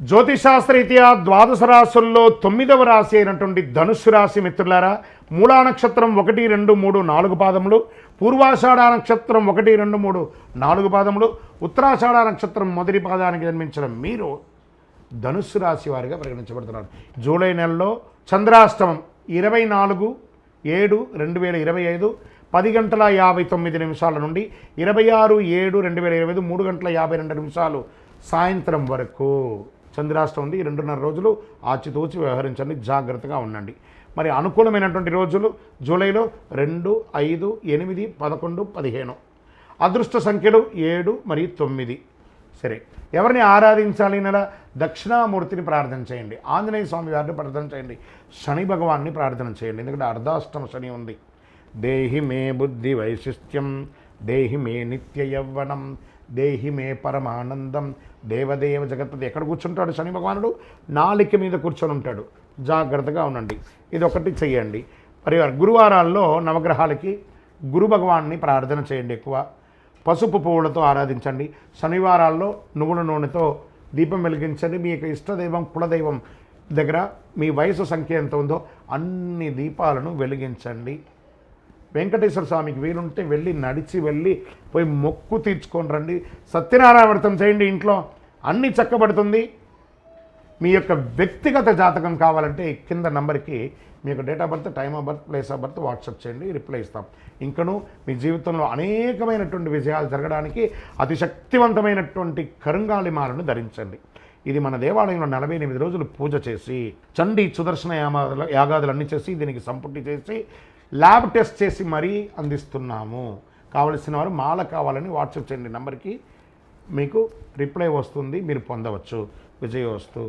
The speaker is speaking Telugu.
జ్యోతిశాస్త్రరీత్యా ద్వాదశ రాశుల్లో 9వ రాశి అయినటువంటి ధనుస్సు రాశి మిత్రులారా, మూలా నక్షత్రం 1, 2, 3, 4 పాదములు, పూర్వాషాఢ నక్షత్రం 1, 2, 3, 4 పాదములు, ఉత్తరాషాఢ నక్షత్రం మొదటి పాదానికి జన్మించిన మీరు ధనుస్సు రాశి వారిగా పరిగణించబడుతున్నారు. జూలై నెలలో చంద్రాష్టమం 24/7/2025 10:59 నుండి 26/7/2025 3:52 సాయంత్రం వరకు చంద్రాష్టమం ఉంది. 2.5 రోజులు ఆచితూచి వ్యవహరించండి, జాగ్రత్తగా ఉండండి. మరి అనుకూలమైనటువంటి రోజులు జూలైలో 2, 5, 8, 11, 15. అదృష్ట సంఖ్యలు 7 మరియు 9. సరే, ఎవరిని ఆరాధించాలి? నెల దక్షిణామూర్తిని ప్రార్థన చేయండి, ఆంజనేయ స్వామి వారిని ప్రార్థన చేయండి, శని భగవాన్ని ప్రార్థన చేయండి. ఎందుకంటే అర్ధాష్టమ శని ఉంది. దేహి మే బుద్ధి వైశిష్ట్యం, దేహి మే నిత్య యవ్వనం, దేహి మే పరమానందం, దేవదేవ జగత్పతి. ఎక్కడ కూర్చుంటాడు శని భగవానుడు? నాలిక మీద కూర్చొని ఉంటాడు. జాగ్రత్తగా ఉండండి. ఇది ఒకటి చెయ్యండి. మరి గురువారాల్లో నవగ్రహాలకి గురు భగవాన్ని ప్రార్థన చేయండి, ఎక్కువ పసుపు పువ్వులతో ఆరాధించండి. శనివారాల్లో నువ్వుల నూనెతో దీపం వెలిగించండి. మీ యొక్క ఇష్టదైవం కులదైవం దగ్గర మీ వయసు సంఖ్య ఎంత ఉందో అన్ని దీపాలను వెలిగించండి. వెంకటేశ్వర స్వామికి వీలుంటే నడిచి వెళ్ళి పోయి మొక్కు తీర్చుకొని రండి. సత్యనారాయణ వ్రతం చేయండి, ఇంట్లో అన్నీ చక్కబడుతుంది. మీ యొక్క వ్యక్తిగత జాతకం కావాలంటే కింద నంబర్కి మీ యొక్క date of birth, time of birth, place of birth WhatsApp చేయండి, రిప్లై ఇస్తాం. ఇంకనూ మీ జీవితంలో అనేకమైనటువంటి విజయాలు జరగడానికి అతి శక్తివంతమైనటువంటి కరుంగాలి మాలను ధరించండి. ఇది మన దేవాలయంలో 48 రోజులు పూజ చేసి చండీ సుదర్శన యాగాదులన్నీ చేసి దీనికి సంపుటి చేసి ల్యాబ్ టెస్ట్ చేసి మరీ అందిస్తున్నాము. కావలసిన వారు మాల కావాలని వాట్సాప్ చేయండి నంబర్కి, మీకు రిప్లై వస్తుంది, మీరు పొందవచ్చు. విజయోస్తు.